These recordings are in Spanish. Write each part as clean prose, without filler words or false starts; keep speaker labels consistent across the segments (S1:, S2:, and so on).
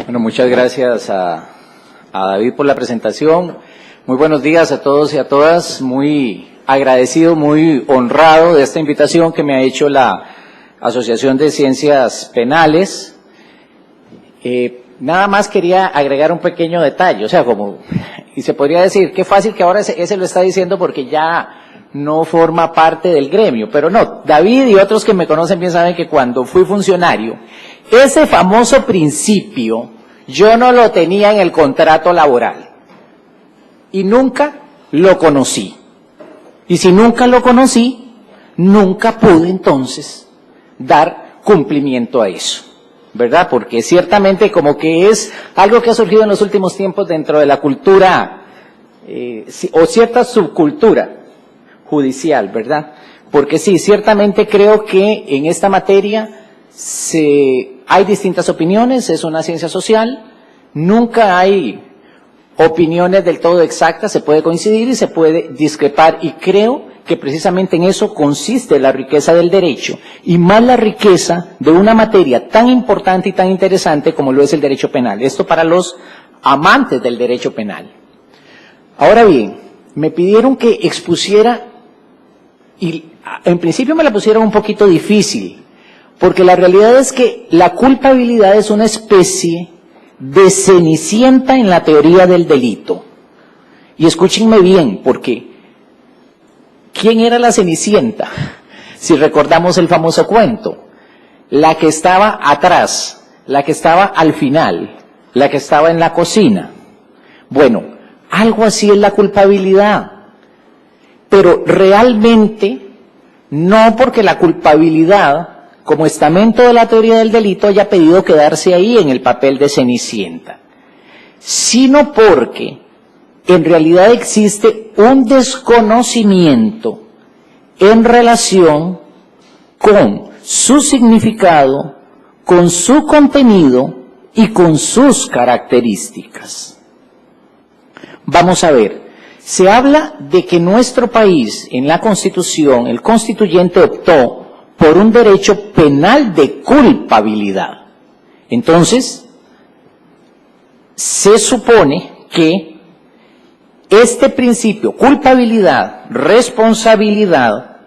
S1: Bueno, muchas gracias a David por la presentación. Muy buenos días a todos y a todas. Muy agradecido, muy honrado de esta invitación que me ha hecho la Asociación de Ciencias Penales. Nada más quería agregar un pequeño detalle, o sea, y se podría decir, qué fácil que ahora ese lo está diciendo porque ya no forma parte del gremio, pero no, David y otros que me conocen bien saben que cuando fui funcionario, ese famoso principio yo no lo tenía en el contrato laboral y nunca lo conocí. Y si nunca lo conocí, nunca pude entonces dar cumplimiento a eso, ¿verdad? Porque ciertamente como que es algo que ha surgido en los últimos tiempos dentro de la cultura o cierta subcultura judicial, ¿verdad? Porque sí, ciertamente creo que en esta materia hay distintas opiniones, es una ciencia social, nunca hay opiniones del todo exactas, se puede coincidir y se puede discrepar, y creo que precisamente en eso consiste la riqueza del derecho, y más la riqueza de una materia tan importante y tan interesante como lo es el derecho penal. Esto para los amantes del derecho penal. Ahora bien, me pidieron que expusiera, y en principio me la pusieron un poquito difícil, porque la realidad es que la culpabilidad es una especie de cenicienta en la teoría del delito. Y escúchenme bien, porque ¿quién era la cenicienta? Si recordamos el famoso cuento, la que estaba atrás, la que estaba al final, la que estaba en la cocina. Bueno, algo así es la culpabilidad, pero realmente no, porque la culpabilidad, como estamento de la teoría del delito, haya pedido quedarse ahí en el papel de cenicienta, sino porque en realidad existe un desconocimiento en relación con su significado, con su contenido y con sus características. Vamos a ver, se habla de que nuestro país, en la Constitución, el constituyente optó por un derecho penal de culpabilidad. Entonces, se supone que este principio, culpabilidad, responsabilidad,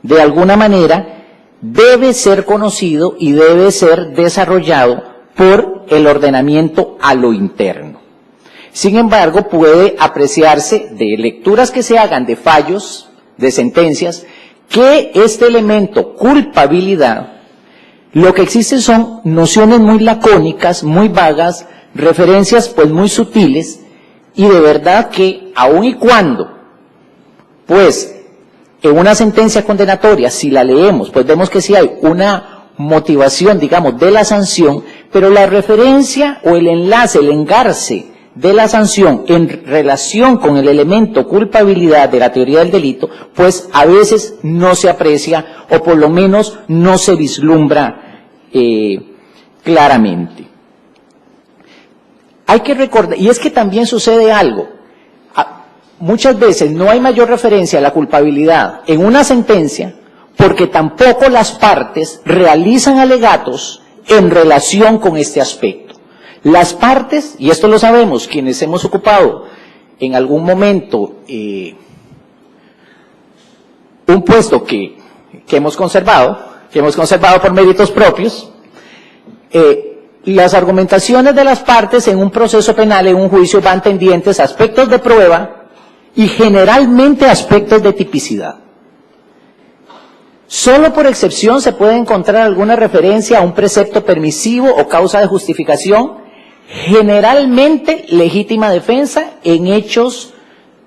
S1: de alguna manera, debe ser conocido y debe ser desarrollado por el ordenamiento a lo interno. Sin embargo, puede apreciarse de lecturas que se hagan de fallos, de sentencias, que este elemento, culpabilidad, lo que existe son nociones muy lacónicas, muy vagas, referencias pues muy sutiles, y de verdad que aun y cuando, pues, en una sentencia condenatoria, si la leemos, pues vemos que sí hay una motivación, digamos, de la sanción, pero la referencia o el enlace, el engarce de la sanción en relación con el elemento culpabilidad de la teoría del delito, pues a veces no se aprecia o por lo menos no se vislumbra claramente. Hay que recordar, y es que también sucede algo, muchas veces no hay mayor referencia a la culpabilidad en una sentencia porque tampoco las partes realizan alegatos en relación con este aspecto. Las partes, y esto lo sabemos, quienes hemos ocupado en algún momento un puesto que hemos conservado por méritos propios, las argumentaciones de las partes en un proceso penal, en un juicio, van tendientes a aspectos de prueba y generalmente aspectos de tipicidad. Solo por excepción se puede encontrar alguna referencia a un precepto permisivo o causa de justificación, generalmente legítima defensa en hechos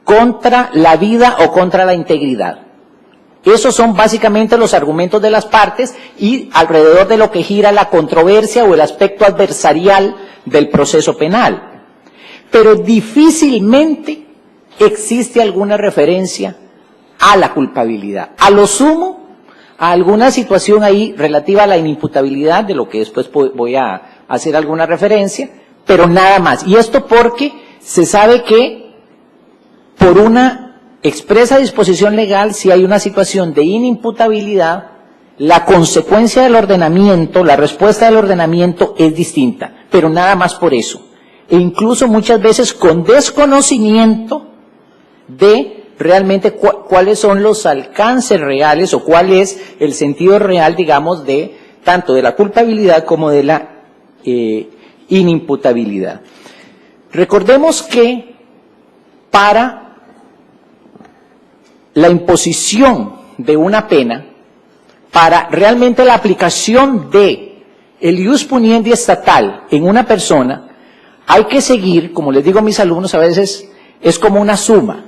S1: contra la vida o contra la integridad. Esos son básicamente los argumentos de las partes y alrededor de lo que gira la controversia o el aspecto adversarial del proceso penal. Pero difícilmente existe alguna referencia a la culpabilidad. A lo sumo, a alguna situación ahí relativa a la inimputabilidad, de lo que después voy a hacer alguna referencia, pero nada más. Y esto porque se sabe que por una expresa disposición legal, si hay una situación de inimputabilidad, la consecuencia del ordenamiento, la respuesta del ordenamiento es distinta. pero nada más por eso. E incluso muchas veces con desconocimiento de realmente cuáles son los alcances reales o cuál es el sentido real, digamos, de tanto de la culpabilidad como de la inimputabilidad. Recordemos que para la imposición de una pena, para realmente la aplicación de el ius puniendi estatal en una persona, hay que seguir, como les digo a mis alumnos a veces, es como una suma,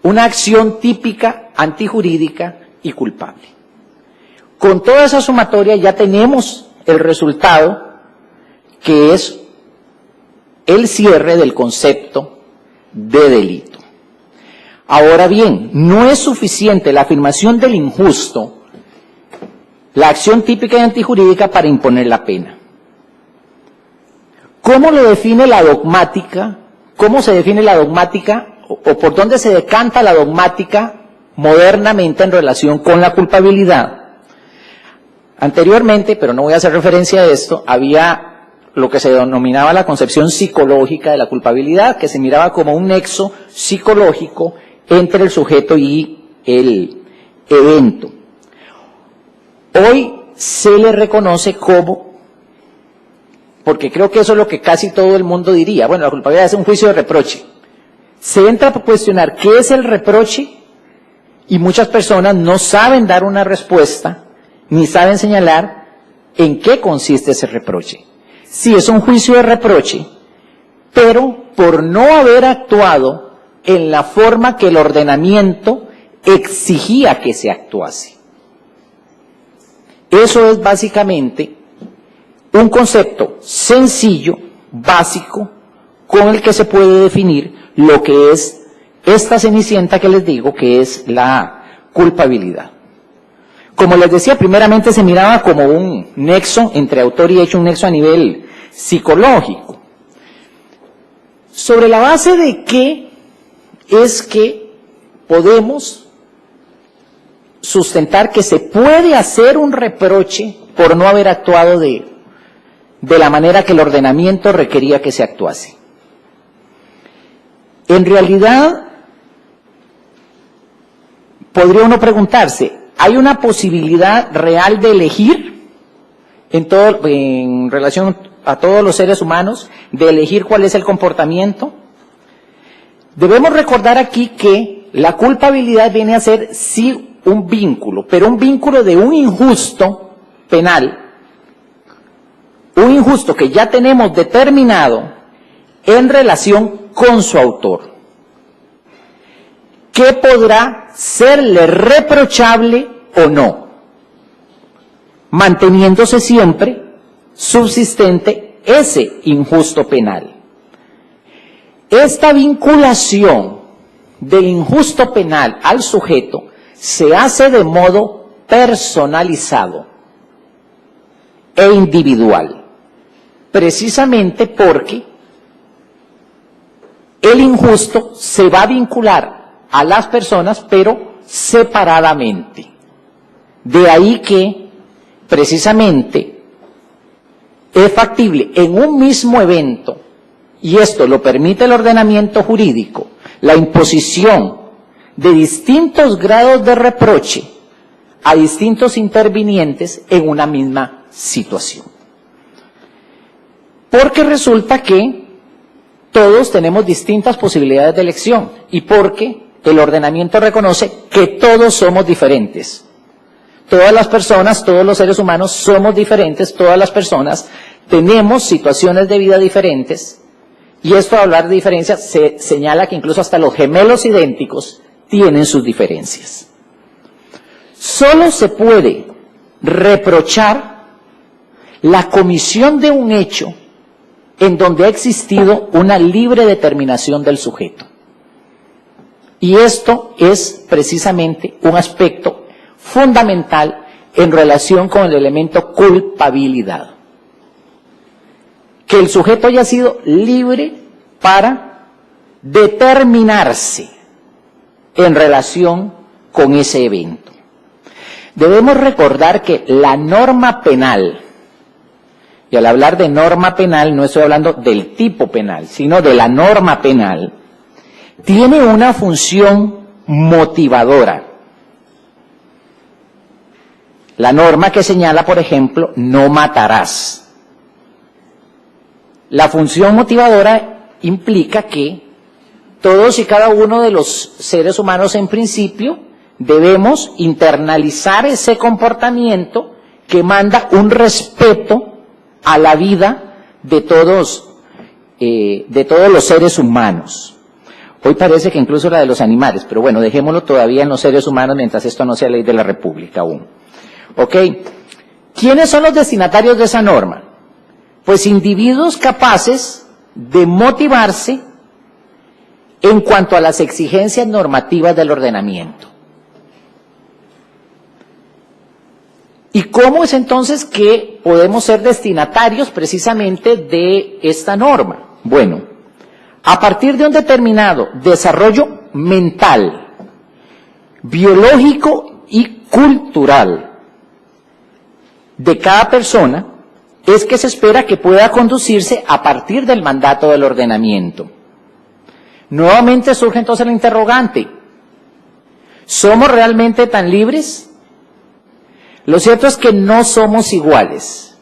S1: una acción típica, antijurídica y culpable. Con toda esa sumatoria ya tenemos el resultado, que es el cierre del concepto de delito. Ahora bien, no es suficiente la afirmación del injusto, la acción típica y antijurídica para imponer la pena. ¿Cómo lo define la dogmática? ¿Cómo se define la dogmática o por dónde se decanta la dogmática modernamente en relación con la culpabilidad? Anteriormente, pero no voy a hacer referencia a esto, había lo que se denominaba la concepción psicológica de la culpabilidad, que se miraba como un nexo psicológico entre el sujeto y el evento. Hoy se le reconoce como, porque creo que eso es lo que casi todo el mundo diría, bueno, la culpabilidad es un juicio de reproche. Se entra a cuestionar qué es el reproche y muchas personas no saben dar una respuesta ni saben señalar en qué consiste ese reproche. Sí, es un juicio de reproche, pero por no haber actuado en la forma que el ordenamiento exigía que se actuase. Eso es básicamente un concepto sencillo, básico, con el que se puede definir lo que es esta cenicienta que les digo, que es la culpabilidad. Como les decía, primeramente se miraba como un nexo entre autor y hecho, un nexo a nivel psicológico. ¿Sobre la base de qué es que podemos sustentar que se puede hacer un reproche por no haber actuado de la manera que el ordenamiento requería que se actuase? En realidad, podría uno preguntarse, ¿hay una posibilidad real de elegir en relación a todos los seres humanos, de elegir cuál es el comportamiento? Debemos recordar aquí que la culpabilidad viene a ser sí un vínculo, pero un vínculo de un injusto penal, un injusto que ya tenemos determinado en relación con su autor, que podrá serle reprochable o no, manteniéndose siempre subsistente ese injusto penal. Esta vinculación del injusto penal al sujeto se hace de modo personalizado e individual, precisamente porque el injusto se va a vincular a las personas, pero separadamente. De ahí que, precisamente, es factible en un mismo evento, y esto lo permite el ordenamiento jurídico, la imposición de distintos grados de reproche a distintos intervinientes en una misma situación. Porque resulta que todos tenemos distintas posibilidades de elección y porque el ordenamiento reconoce que todos somos diferentes. Todas las personas, todos los seres humanos somos diferentes, todas las personas tenemos situaciones de vida diferentes, y esto, al hablar de diferencias, se señala que incluso hasta los gemelos idénticos tienen sus diferencias. Solo se puede reprochar la comisión de un hecho en donde ha existido una libre determinación del sujeto. Y esto es precisamente un aspecto fundamental en relación con el elemento culpabilidad. Que el sujeto haya sido libre para determinarse en relación con ese evento. Debemos recordar que la norma penal y al hablar de norma penal no estoy hablando del tipo penal, sino de la norma penal, tiene una función motivadora. La norma que señala, por ejemplo, no matarás. La función motivadora implica que todos y cada uno de los seres humanos en principio debemos internalizar ese comportamiento que manda un respeto a la vida de todos los seres humanos. Hoy parece que incluso la de los animales, pero bueno, dejémoslo todavía en los seres humanos mientras esto no sea ley de la República aún. ¿Ok? ¿Quiénes son los destinatarios de esa norma? Pues individuos capaces de motivarse en cuanto a las exigencias normativas del ordenamiento. ¿Y cómo es entonces que podemos ser destinatarios precisamente de esta norma? Bueno, a partir de un determinado desarrollo mental, biológico y cultural de cada persona, es que se espera que pueda conducirse a partir del mandato del ordenamiento. Nuevamente surge entonces el interrogante: ¿somos realmente tan libres? Lo cierto es que no somos iguales.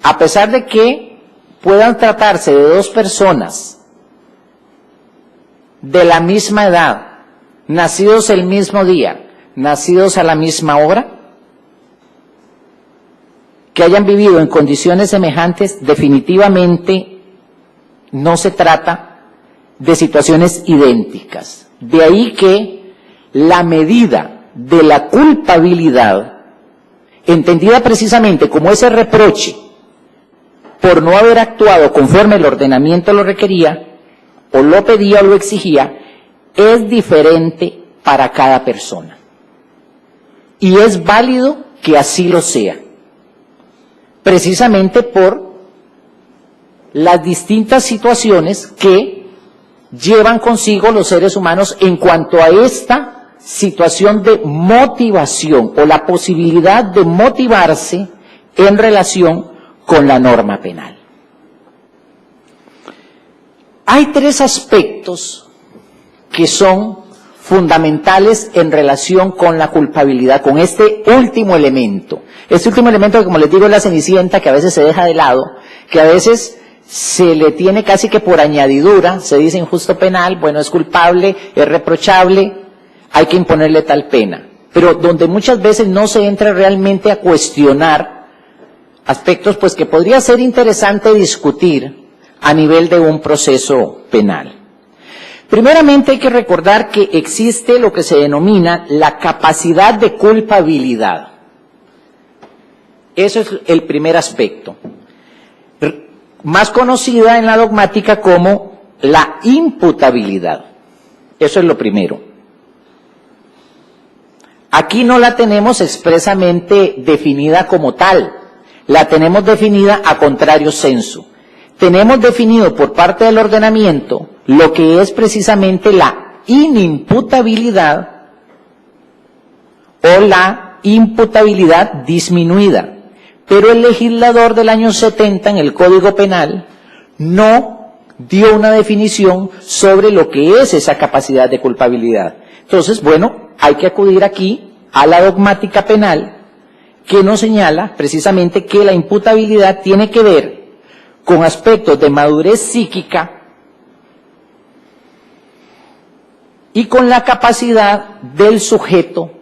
S1: A pesar de que puedan tratarse de dos personas de la misma edad, nacidos el mismo día, nacidos a la misma hora, que hayan vivido en condiciones semejantes, definitivamente no se trata de situaciones idénticas. De ahí que la medida de la culpabilidad, entendida precisamente como ese reproche por no haber actuado conforme el ordenamiento lo requería, o lo pedía o lo exigía, es diferente para cada persona. Y es válido que así lo sea, precisamente por las distintas situaciones que llevan consigo los seres humanos en cuanto a esta situación de motivación o la posibilidad de motivarse en relación con la norma penal. Hay tres aspectos que son fundamentales en relación con la culpabilidad, con este último elemento. Este último elemento que, como les digo, es la cenicienta, que a veces se deja de lado, que a veces se le tiene casi que por añadidura, se dice injusto penal, bueno, es culpable, es reprochable, hay que imponerle tal pena. Pero donde muchas veces no se entra realmente a cuestionar aspectos pues que podría ser interesante discutir a nivel de un proceso penal. Primeramente hay que recordar que existe lo que se denomina la capacidad de culpabilidad. Eso es el primer aspecto. Más conocida en la dogmática como la imputabilidad. Eso es lo primero. Aquí no la tenemos expresamente definida como tal, la tenemos definida a contrario sensu. Tenemos definido por parte del ordenamiento lo que es precisamente la inimputabilidad o la imputabilidad disminuida. Pero el legislador del año 70 en el Código Penal no dio una definición sobre lo que es esa capacidad de culpabilidad. Entonces, bueno, hay que acudir aquí a la dogmática penal que nos señala precisamente que la imputabilidad tiene que ver con aspectos de madurez psíquica y con la capacidad del sujeto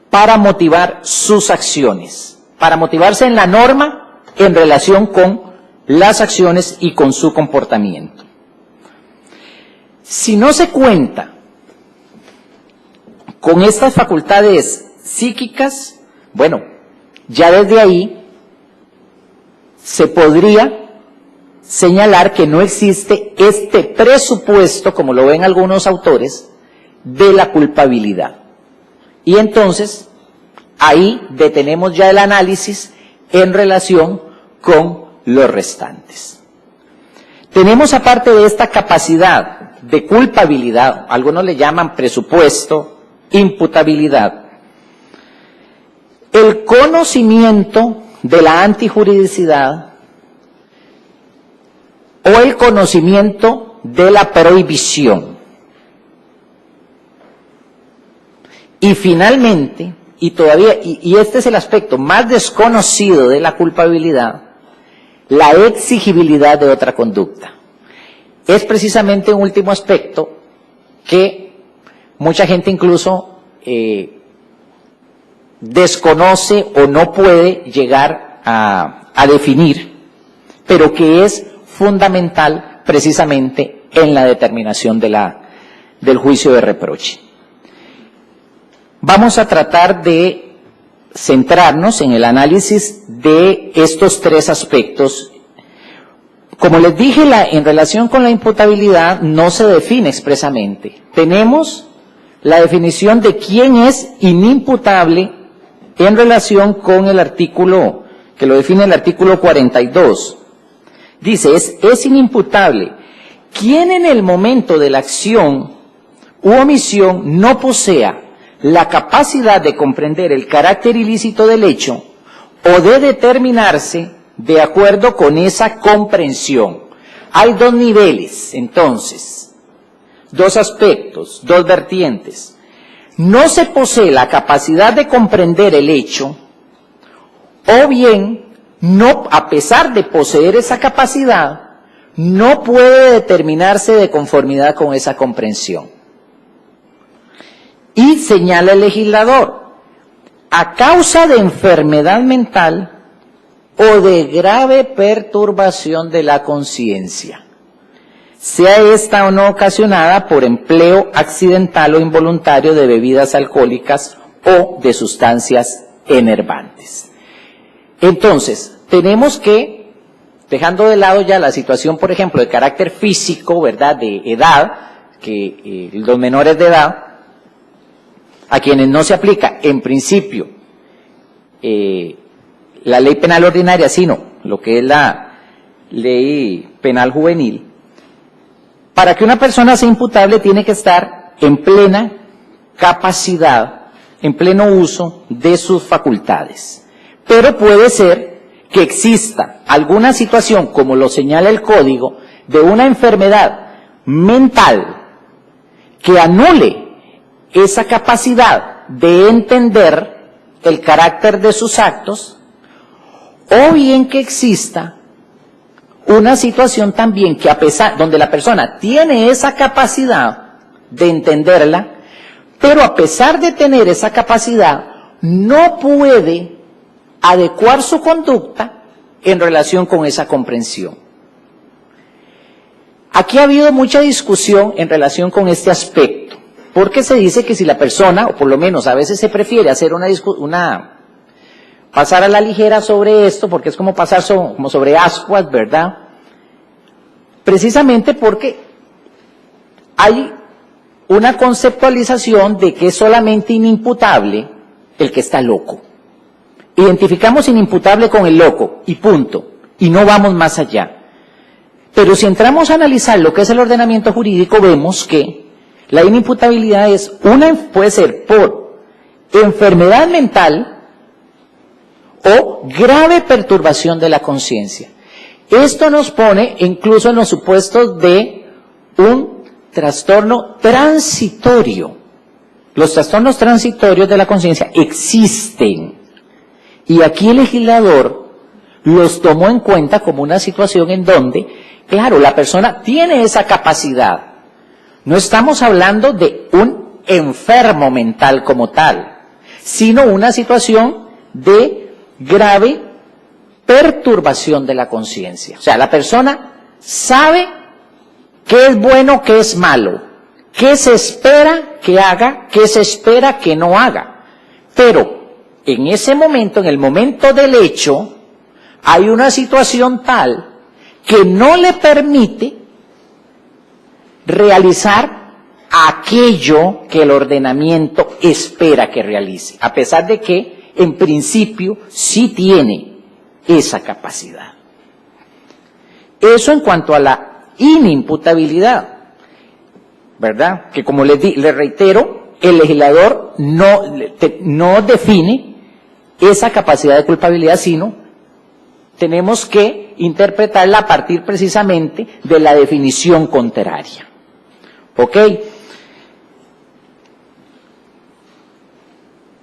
S1: para motivar sus acciones, para motivarse en la norma en relación con las acciones y con su comportamiento. Si no se cuenta con estas facultades psíquicas, bueno, ya desde ahí se podría señalar que no existe este presupuesto, como lo ven algunos autores, de la culpabilidad. Y entonces, ahí detenemos ya el análisis en relación con los restantes. Tenemos, aparte de esta capacidad de culpabilidad, algunos le llaman presupuesto, imputabilidad, el conocimiento de la antijuridicidad o el conocimiento de la prohibición. Y finalmente, y este es el aspecto más desconocido de la culpabilidad, la exigibilidad de otra conducta. Es precisamente un último aspecto que mucha gente incluso desconoce o no puede llegar a definir, pero que es fundamental precisamente en la determinación del juicio de reproche. Vamos a tratar de centrarnos en el análisis de estos tres aspectos. Como les dije, en relación con la imputabilidad no se define expresamente. Tenemos la definición de quién es inimputable en relación con el artículo, que lo define el artículo 42. Dice, es inimputable quien en el momento de la acción u omisión no posea la capacidad de comprender el carácter ilícito del hecho o de determinarse de acuerdo con esa comprensión. Hay dos niveles, entonces, dos aspectos, dos vertientes. No se posee la capacidad de comprender el hecho, o bien, no, a pesar de poseer esa capacidad, no puede determinarse de conformidad con esa comprensión. Y señala el legislador, a causa de enfermedad mental o de grave perturbación de la conciencia, sea esta o no ocasionada por empleo accidental o involuntario de bebidas alcohólicas o de sustancias enervantes. Entonces, tenemos que, dejando de lado ya la situación, por ejemplo, de carácter físico, ¿verdad?, de edad, que los menores de edad, a quienes no se aplica, en principio, la ley penal ordinaria, sino lo que es la ley penal juvenil, para que una persona sea imputable tiene que estar en plena capacidad, en pleno uso de sus facultades. Pero puede ser que exista alguna situación, como lo señala el Código, de una enfermedad mental que anule esa capacidad de entender el carácter de sus actos, o bien que exista una situación también que donde la persona tiene esa capacidad de entenderla, pero a pesar de tener esa capacidad, no puede adecuar su conducta en relación con esa comprensión. Aquí ha habido mucha discusión en relación con este aspecto, porque se dice que si la persona, o por lo menos a veces se prefiere hacer pasar a la ligera sobre esto, porque es como pasar como sobre ascuas, ¿verdad? Precisamente porque hay una conceptualización de que es solamente inimputable el que está loco. Identificamos inimputable con el loco, y punto, y no vamos más allá. Pero si entramos a analizar lo que es el ordenamiento jurídico, vemos que la inimputabilidad puede ser por enfermedad mental o grave perturbación de la conciencia. Esto nos pone incluso en los supuestos de un trastorno transitorio. Los trastornos transitorios de la conciencia existen. Y aquí el legislador los tomó en cuenta como una situación en donde, claro, la persona tiene esa capacidad. No estamos hablando de un enfermo mental como tal, sino una situación de grave perturbación de la conciencia. O sea, la persona sabe qué es bueno, qué es malo, qué se espera que haga, qué se espera que no haga. Pero en ese momento, en el momento del hecho, hay una situación tal que no le permite realizar aquello que el ordenamiento espera que realice, a pesar de que en principio sí tiene esa capacidad. Eso en cuanto a la inimputabilidad, ¿verdad? Que como les reitero, el legislador no define esa capacidad de culpabilidad, sino tenemos que interpretarla a partir precisamente de la definición contraria. ¿Ok?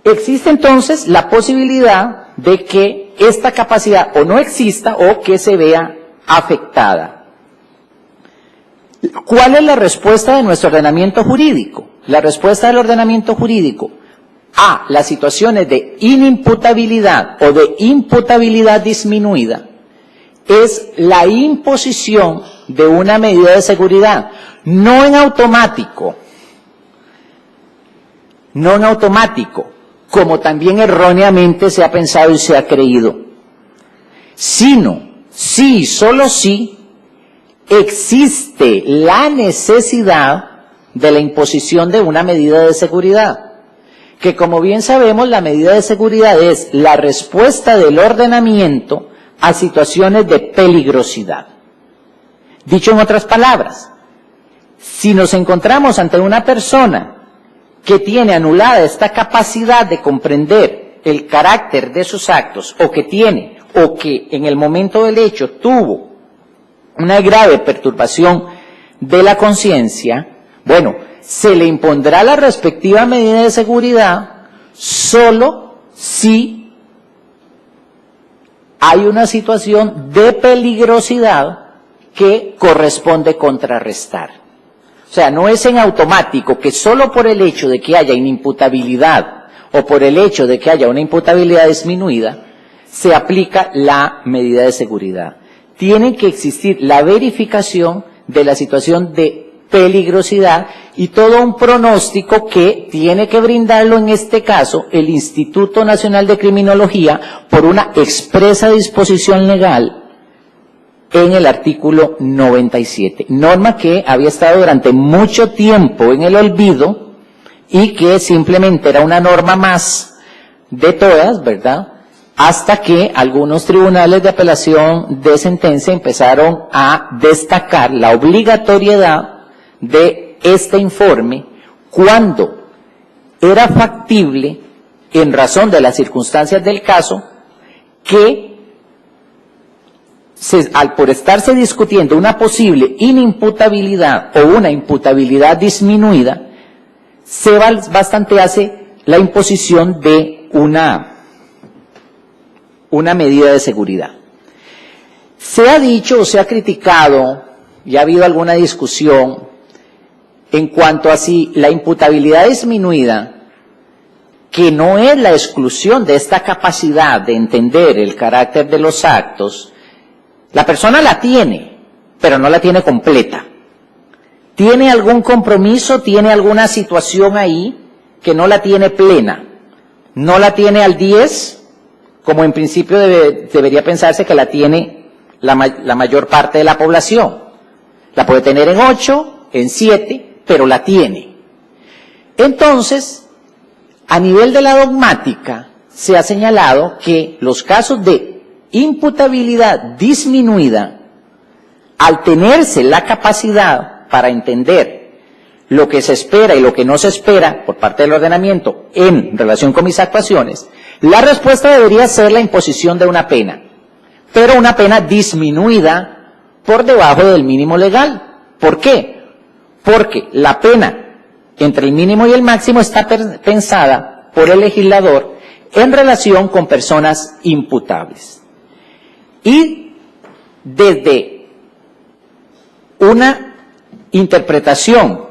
S1: Existe entonces la posibilidad de que esta capacidad o no exista o que se vea afectada. ¿Cuál es la respuesta de nuestro ordenamiento jurídico? La respuesta del ordenamiento jurídico a las situaciones de inimputabilidad o de imputabilidad disminuida es la imposición de una medida de seguridad, no en automático, como también erróneamente se ha pensado y se ha creído, sino si, solo si, existe la necesidad de la imposición de una medida de seguridad, que como bien sabemos la medida de seguridad es la respuesta del ordenamiento a situaciones de peligrosidad. Dicho en otras palabras, si nos encontramos ante una persona que tiene anulada esta capacidad de comprender el carácter de sus actos, o que en el momento del hecho tuvo una grave perturbación de la conciencia, bueno, se le impondrá la respectiva medida de seguridad solo si hay una situación de peligrosidad que corresponde contrarrestar. O sea, no es en automático que solo por el hecho de que haya inimputabilidad o por el hecho de que haya una imputabilidad disminuida, se aplica la medida de seguridad. Tiene que existir la verificación de la situación de peligrosidad y todo un pronóstico que tiene que brindarlo en este caso el Instituto Nacional de Criminología por una expresa disposición legal en el artículo 97, norma que había estado durante mucho tiempo en el olvido y que simplemente era una norma más de todas, ¿verdad?, hasta que algunos tribunales de apelación de sentencia empezaron a destacar la obligatoriedad de este informe cuando era factible, en razón de las circunstancias del caso, que por estarse discutiendo una posible inimputabilidad o una imputabilidad disminuida, se hace la imposición de una medida de seguridad. Se ha dicho o se ha criticado, y ha habido alguna discusión en cuanto a si la imputabilidad disminuida, que no es la exclusión de esta capacidad de entender el carácter de los actos, la persona la tiene, pero no la tiene completa. Tiene algún compromiso, tiene alguna situación ahí que no la tiene plena, no la tiene al 10, como en principio debería pensarse que la tiene la mayor parte de la población. La puede tener en 8, en 7, pero la tiene. Entonces, a nivel de la dogmática, se ha señalado que los casos de imputabilidad disminuida, al tenerse la capacidad para entender lo que se espera y lo que no se espera por parte del ordenamiento en relación con mis actuaciones, la respuesta debería ser la imposición de una pena, pero una pena disminuida por debajo del mínimo legal. ¿Por qué? Porque la pena entre el mínimo y el máximo está pensada por el legislador en relación con personas imputables. Y desde una interpretación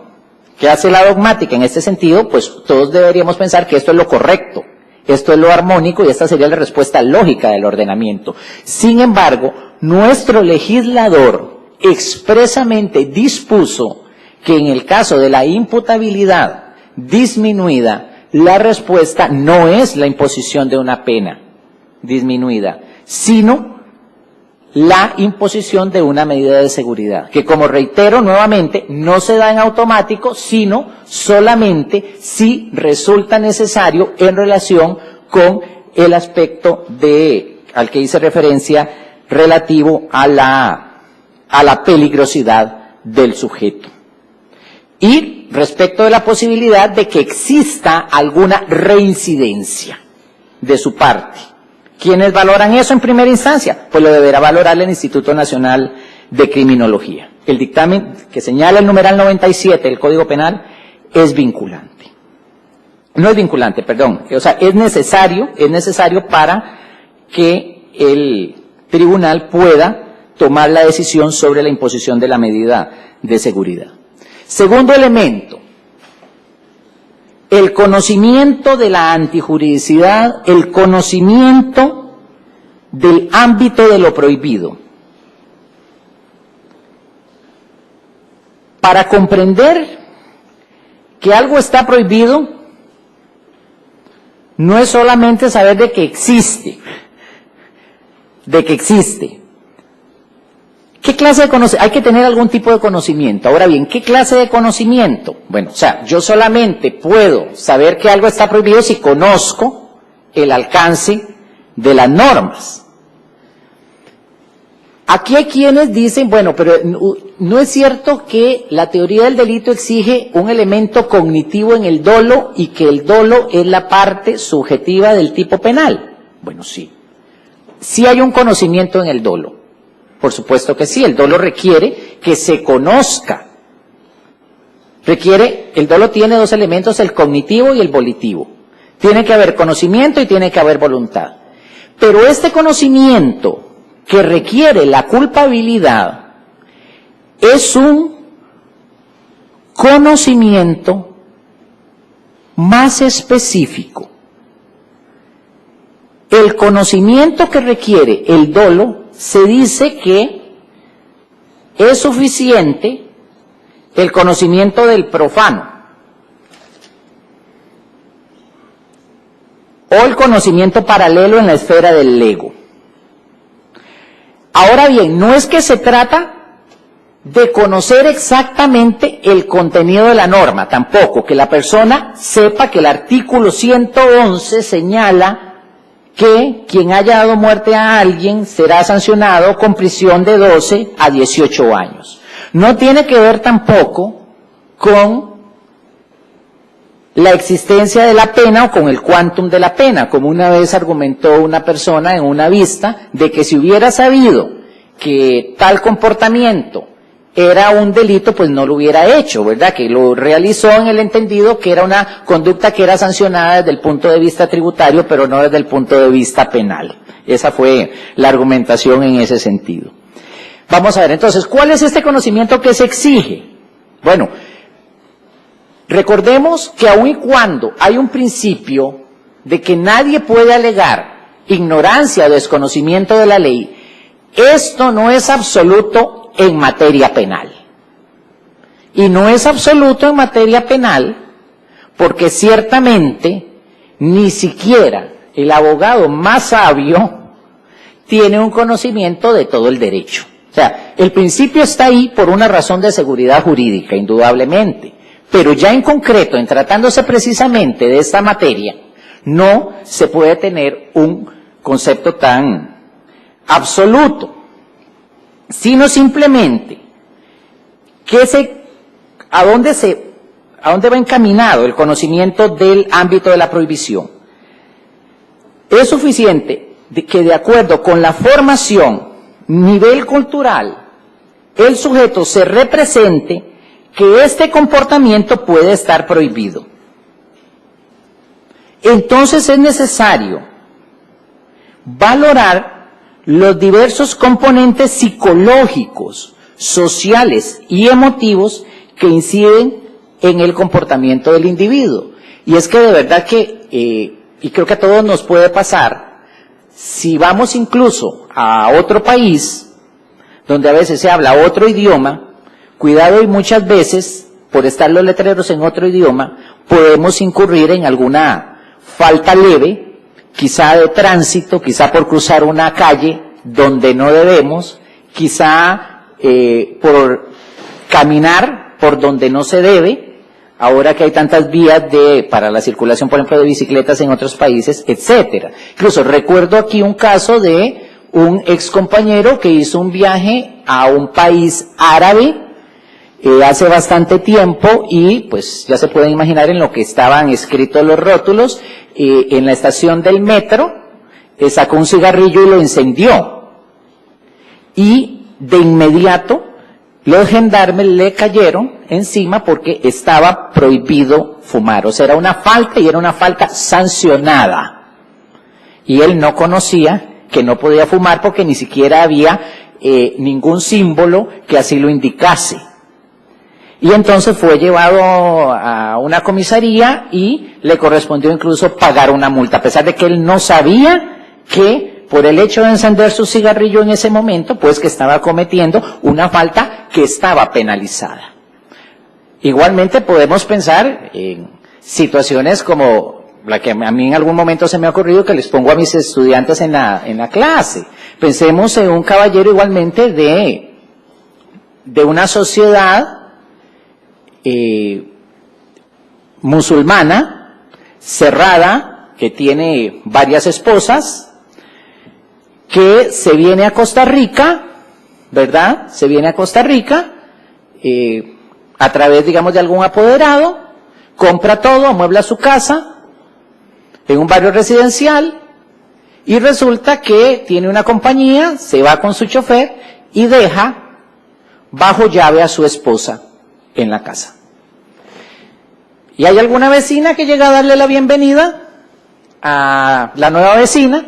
S1: que hace la dogmática en este sentido, pues todos deberíamos pensar que esto es lo correcto, esto es lo armónico y esta sería la respuesta lógica del ordenamiento. Sin embargo, nuestro legislador expresamente dispuso que en el caso de la imputabilidad disminuida, la respuesta no es la imposición de una pena disminuida, sino la imposición de una medida de seguridad, que como reitero nuevamente, no se da en automático, sino solamente si resulta necesario en relación con el aspecto al que hice referencia relativo a la peligrosidad del sujeto. Y respecto de la posibilidad de que exista alguna reincidencia de su parte, ¿Quiénes valoran eso en primera instancia? Pues lo deberá valorar el Instituto Nacional de Criminología. El dictamen que señala el numeral 97 del Código Penal es vinculante. No es vinculante, perdón. O sea, es necesario para que el tribunal pueda tomar la decisión sobre la imposición de la medida de seguridad. Segundo elemento, el conocimiento de la antijuridicidad, el conocimiento del ámbito de lo prohibido. Para comprender que algo está prohibido, no es solamente saber de que existe. ¿Qué clase de conocimiento? Hay que tener algún tipo de conocimiento. Ahora bien, ¿qué clase de conocimiento? Bueno, o sea, yo solamente puedo saber que algo está prohibido si conozco el alcance de las normas. Aquí hay quienes dicen, bueno, pero no es cierto que la teoría del delito exige un elemento cognitivo en el dolo y que el dolo es la parte subjetiva del tipo penal. Bueno, sí. Sí hay un conocimiento en el dolo. Por supuesto que sí, el dolo requiere que se conozca. El dolo tiene dos elementos, el cognitivo y el volitivo. Tiene que haber conocimiento y tiene que haber voluntad. Pero este conocimiento que requiere la culpabilidad es un conocimiento más específico. El conocimiento que requiere el dolo se dice que es suficiente el conocimiento del profano o el conocimiento paralelo en la esfera del lego. Ahora bien, no es que se trata de conocer exactamente el contenido de la norma, tampoco, que la persona sepa que el artículo 111 señala que quien haya dado muerte a alguien será sancionado con prisión de 12 a 18 años. No tiene que ver tampoco con la existencia de la pena o con el quantum de la pena, como una vez argumentó una persona en una vista, de que si hubiera sabido que tal comportamiento era un delito, pues no lo hubiera hecho, ¿verdad? Que lo realizó en el entendido que era una conducta que era sancionada desde el punto de vista tributario, pero no desde el punto de vista penal. Esa fue la argumentación en ese sentido. Vamos a ver, entonces, ¿cuál es este conocimiento que se exige? Bueno, recordemos que aun y cuando hay un principio de que nadie puede alegar ignorancia o desconocimiento de la ley, esto no es absoluto en materia penal. Y no es absoluto en materia penal porque ciertamente ni siquiera el abogado más sabio tiene un conocimiento de todo el derecho. O sea, el principio está ahí por una razón de seguridad jurídica, indudablemente. Pero ya en concreto, en tratándose precisamente de esta materia, no se puede tener un concepto tan absoluto, sino simplemente a dónde va encaminado el conocimiento del ámbito de la prohibición. Es suficiente que de acuerdo con la formación, nivel cultural, el sujeto se represente que este comportamiento puede estar prohibido. Entonces es necesario valorar los diversos componentes psicológicos, sociales y emotivos que inciden en el comportamiento del individuo. Y es que de verdad que, y creo que a todos nos puede pasar, si vamos incluso a otro país, donde a veces se habla otro idioma, cuidado, y muchas veces, por estar los letreros en otro idioma, podemos incurrir en alguna falta leve, quizá de tránsito, quizá por cruzar una calle donde no debemos, quizá por caminar por donde no se debe, ahora que hay tantas vías para la circulación, por ejemplo, de bicicletas en otros países, etcétera. Incluso recuerdo aquí un caso de un ex compañero que hizo un viaje a un país árabe hace bastante tiempo y pues ya se pueden imaginar en lo que estaban escritos los rótulos. En la estación del metro sacó un cigarrillo y lo encendió. Y de inmediato los gendarmes le cayeron encima porque estaba prohibido fumar. O sea, era una falta y era una falta sancionada. Y él no conocía que no podía fumar porque ni siquiera había ningún símbolo que así lo indicase. Y entonces fue llevado a una comisaría y le correspondió incluso pagar una multa, a pesar de que él no sabía que por el hecho de encender su cigarrillo en ese momento, pues que estaba cometiendo una falta que estaba penalizada. Igualmente podemos pensar en situaciones como la que a mí en algún momento se me ha ocurrido, que les pongo a mis estudiantes en la clase. Pensemos en un caballero igualmente de una sociedad musulmana, cerrada, que tiene varias esposas, que se viene a Costa Rica, ¿verdad? Se viene a Costa Rica a través, digamos, de algún apoderado, compra todo, amuebla su casa en un barrio residencial y resulta que tiene una compañía, se va con su chofer y deja bajo llave a su esposa en la casa. Y hay alguna vecina que llega a darle la bienvenida a la nueva vecina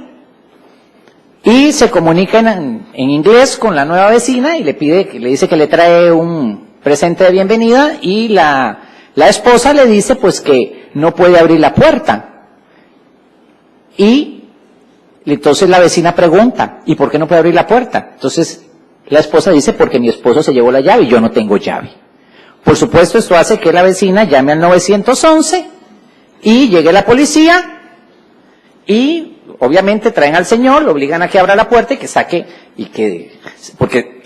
S1: y se comunica en inglés con la nueva vecina y le dice que le trae un presente de bienvenida y la esposa le dice pues que no puede abrir la puerta. Y entonces la vecina pregunta, ¿y por qué no puede abrir la puerta? Entonces la esposa dice, porque mi esposo se llevó la llave y yo no tengo llave. Por supuesto, esto hace que la vecina llame al 911 y llegue la policía y obviamente traen al señor, lo obligan a que abra la puerta y que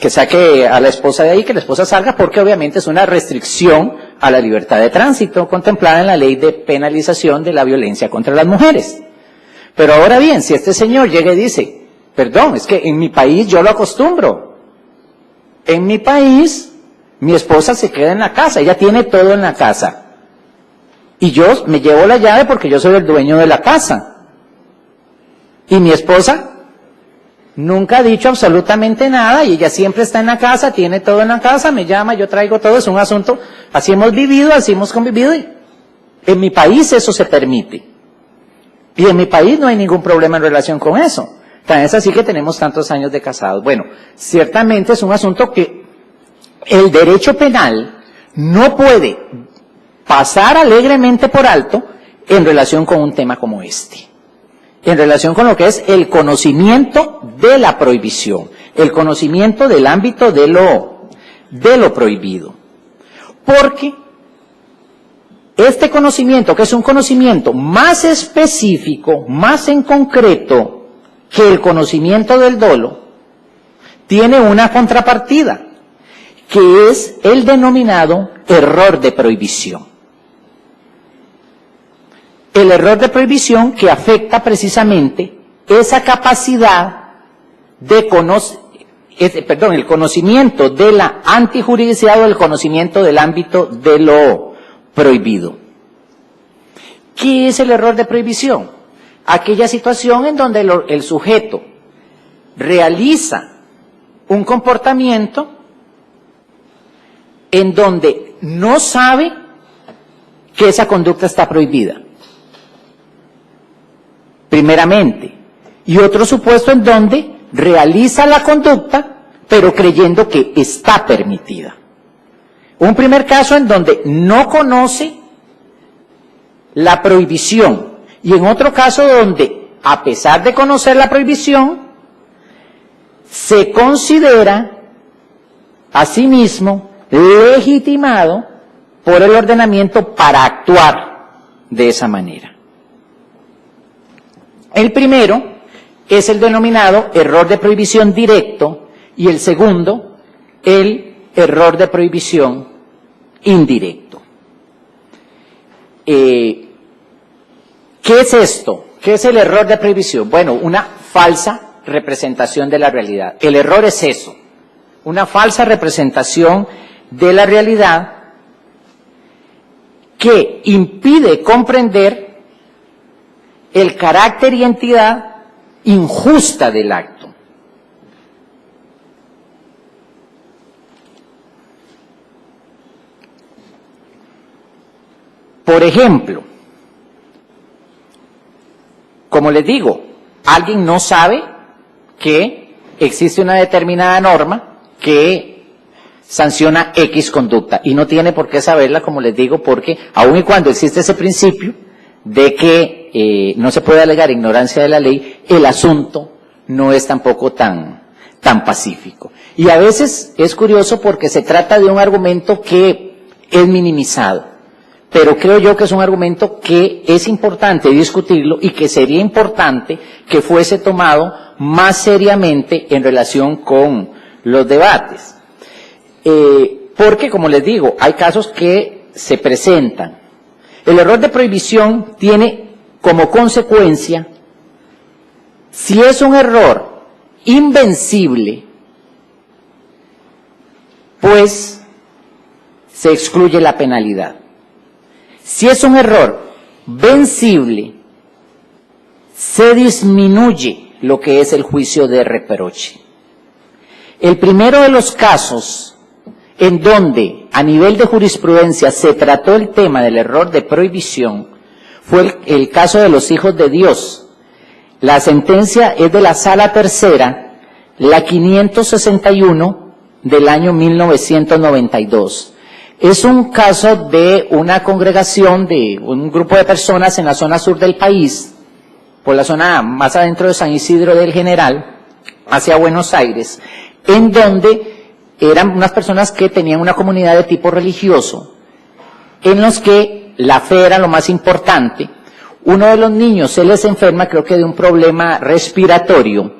S1: saque a la esposa de ahí, que la esposa salga, porque obviamente es una restricción a la libertad de tránsito contemplada en la ley de penalización de la violencia contra las mujeres. Pero ahora bien, si este señor llega y dice, perdón, es que en mi país yo lo acostumbro. En mi país, mi esposa se queda en la casa, ella tiene todo en la casa. Y yo me llevo la llave porque yo soy el dueño de la casa. Y mi esposa nunca ha dicho absolutamente nada y ella siempre está en la casa, tiene todo en la casa, me llama, yo traigo todo, es un asunto, así hemos vivido, así hemos convivido. Y en mi país eso se permite. Y en mi país no hay ningún problema en relación con eso. Tan es así que tenemos tantos años de casados. Bueno, ciertamente es un asunto que el derecho penal no puede pasar alegremente por alto en relación con un tema como este. En relación con lo que es el conocimiento de la prohibición, el conocimiento del ámbito de lo prohibido. Porque este conocimiento, que es un conocimiento más específico, más en concreto que el conocimiento del dolo, tiene una contrapartida, que es el denominado error de prohibición. El error de prohibición que afecta precisamente esa capacidad de el conocimiento de la antijuridicidad o el conocimiento del ámbito de lo prohibido. ¿Qué es el error de prohibición? Aquella situación en donde el sujeto realiza un comportamiento en donde no sabe que esa conducta está prohibida, primeramente, y otro supuesto en donde realiza la conducta pero creyendo que está permitida. Un primer caso en donde no conoce la prohibición y en otro caso donde, a pesar de conocer la prohibición, se considera a sí mismo legitimado por el ordenamiento para actuar de esa manera. El primero es el denominado error de prohibición directo y el segundo, el error de prohibición indirecto. ¿Qué es esto? ¿Qué es el error de prohibición? Bueno, una falsa representación de la realidad. El error es eso, una falsa representación de la realidad que impide comprender el carácter y entidad injusta del acto. Por ejemplo, como les digo, alguien no sabe que existe una determinada norma que sanciona X conducta y no tiene por qué saberla, como les digo, porque aun y cuando existe ese principio de que no se puede alegar ignorancia de la ley, el asunto no es tampoco tan pacífico. Y a veces es curioso porque se trata de un argumento que es minimizado. Pero creo yo que es un argumento que es importante discutirlo y que sería importante que fuese tomado más seriamente en relación con los debates. Porque, como les digo, hay casos que se presentan. El error de prohibición tiene como consecuencia, si es un error invencible, pues se excluye la penalidad. Si es un error vencible, se disminuye lo que es el juicio de reproche. El primero de los casos en donde a nivel de jurisprudencia se trató el tema del error de prohibición fue el caso de los hijos de Dios. La sentencia es de la Sala Tercera, la 561 del año 1992. Es un caso de una congregación, de un grupo de personas en la zona sur del país, por la zona más adentro de San Isidro del General, hacia Buenos Aires, en donde eran unas personas que tenían una comunidad de tipo religioso, en los que la fe era lo más importante. Uno de los niños se les enferma, creo que de un problema respiratorio,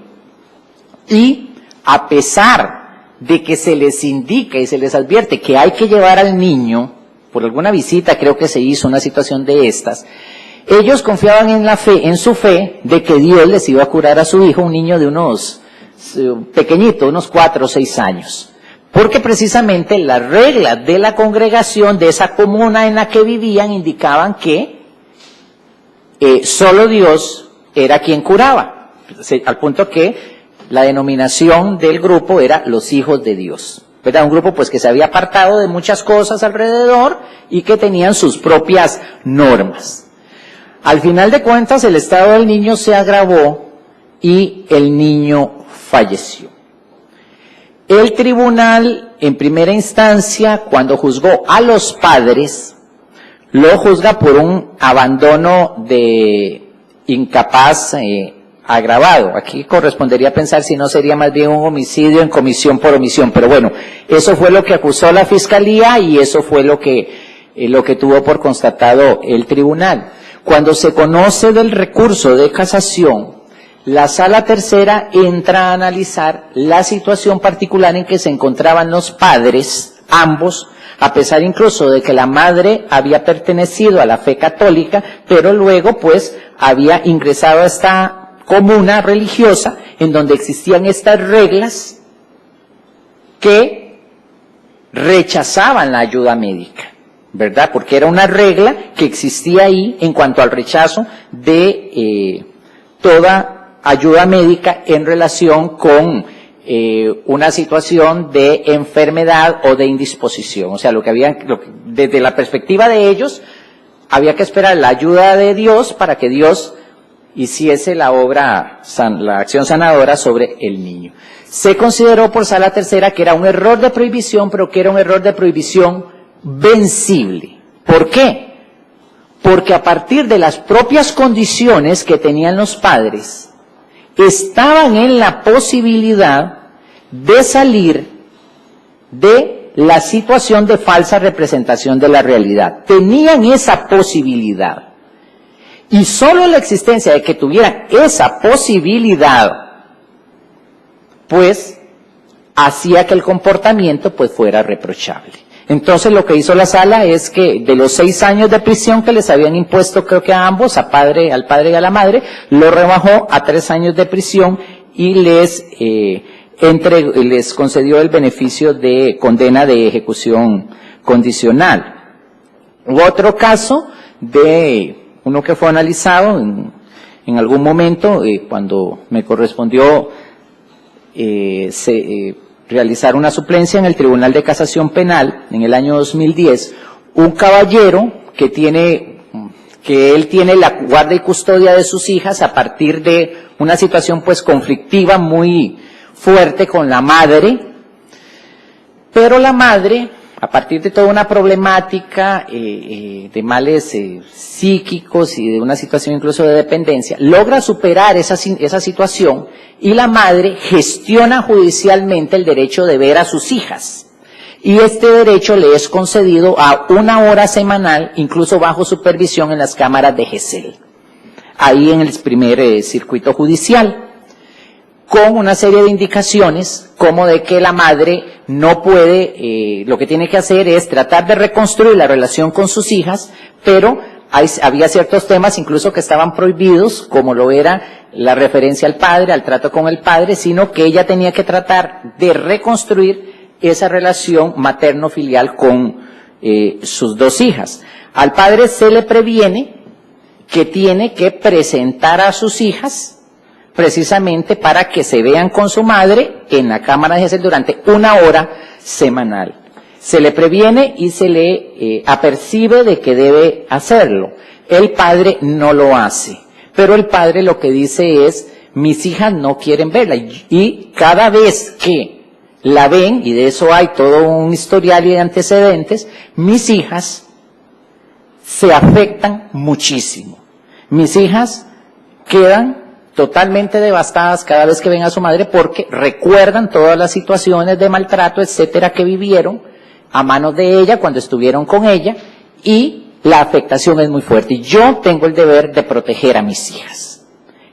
S1: y a pesar de que se les indica y se les advierte que hay que llevar al niño, por alguna visita creo que se hizo una situación de estas, ellos confiaban en la fe, en su fe, de que Dios les iba a curar a su hijo, un niño de unos pequeñito, unos 4 o 6 años. Porque precisamente las reglas de la congregación, de esa comuna en la que vivían, indicaban que solo Dios era quien curaba, al punto que la denominación del grupo era los hijos de Dios. Era un grupo pues que se había apartado de muchas cosas alrededor y que tenían sus propias normas. Al final de cuentas, el estado del niño se agravó y el niño falleció. El tribunal, en primera instancia, cuando juzgó a los padres, lo juzga por un abandono de incapaz agravado. Aquí correspondería pensar si no sería más bien un homicidio en comisión por omisión, pero bueno, eso fue lo que acusó la fiscalía y eso fue lo que tuvo por constatado el tribunal. Cuando se conoce del recurso de casación, la Sala Tercera entra a analizar la situación particular en que se encontraban los padres, ambos, a pesar incluso de que la madre había pertenecido a la fe católica, pero luego pues había ingresado a esta comuna religiosa en donde existían estas reglas que rechazaban la ayuda médica, ¿verdad? Porque era una regla que existía ahí en cuanto al rechazo de toda ayuda médica en relación con una situación de enfermedad o de indisposición. O sea, desde la perspectiva de ellos, había que esperar la ayuda de Dios para que Dios hiciese la acción sanadora sobre el niño. Se consideró por Sala Tercera que era un error de prohibición, pero que era un error de prohibición vencible. ¿Por qué? Porque a partir de las propias condiciones que tenían los padres, estaban en la posibilidad de salir de la situación de falsa representación de la realidad. Tenían esa posibilidad. Y solo la existencia de que tuvieran esa posibilidad, pues, hacía que el comportamiento, pues, fuera reprochable. Entonces, lo que hizo la sala es que de los 6 años de prisión que les habían impuesto, creo que a ambos, al padre y a la madre, lo rebajó a 3 años de prisión y les concedió el beneficio de condena de ejecución condicional. Hubo otro caso de uno que fue analizado en algún momento, cuando me correspondió realizar una suplencia en el Tribunal de Casación Penal en el año 2010, un caballero que él tiene la guarda y custodia de sus hijas a partir de una situación pues conflictiva muy fuerte con la madre, pero la madre, a partir de toda una problemática de males psíquicos y de una situación incluso de dependencia, logra superar esa situación y la madre gestiona judicialmente el derecho de ver a sus hijas. Y este derecho le es concedido a 1 hora semanal, incluso bajo supervisión en las cámaras de GESEL, ahí en el primer circuito judicial, con una serie de indicaciones como de que la madre no puede, lo que tiene que hacer es tratar de reconstruir la relación con sus hijas, pero había ciertos temas incluso que estaban prohibidos, como lo era la referencia al padre, al trato con el padre, sino que ella tenía que tratar de reconstruir esa relación materno-filial con sus 2 hijas. Al padre se le previene que tiene que presentar a sus hijas precisamente para que se vean con su madre en la cámara de GESEL durante 1 hora semanal. Se le previene y se le apercibe de que debe hacerlo. El padre no lo hace, pero el padre lo que dice es, mis hijas no quieren verla, y cada vez que la ven, y de eso hay todo un historial y de antecedentes, mis hijas se afectan muchísimo. Mis hijas quedan totalmente devastadas cada vez que ven a su madre porque recuerdan todas las situaciones de maltrato, etcétera, que vivieron a manos de ella cuando estuvieron con ella, y la afectación es muy fuerte. Y yo tengo el deber de proteger a mis hijas.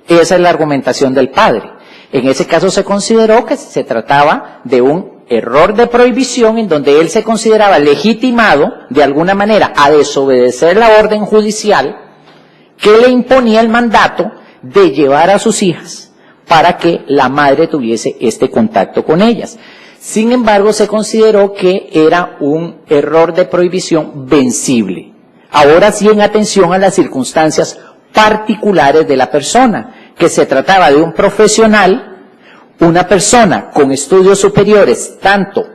S1: Esa es la argumentación del padre. En ese caso se consideró que se trataba de un error de prohibición en donde él se consideraba legitimado de alguna manera a desobedecer la orden judicial que le imponía el mandato de llevar a sus hijas para que la madre tuviese este contacto con ellas. Sin embargo, se consideró que era un error de prohibición vencible. Ahora sí, en atención a las circunstancias particulares de la persona, que se trataba de un profesional, una persona con estudios superiores, tanto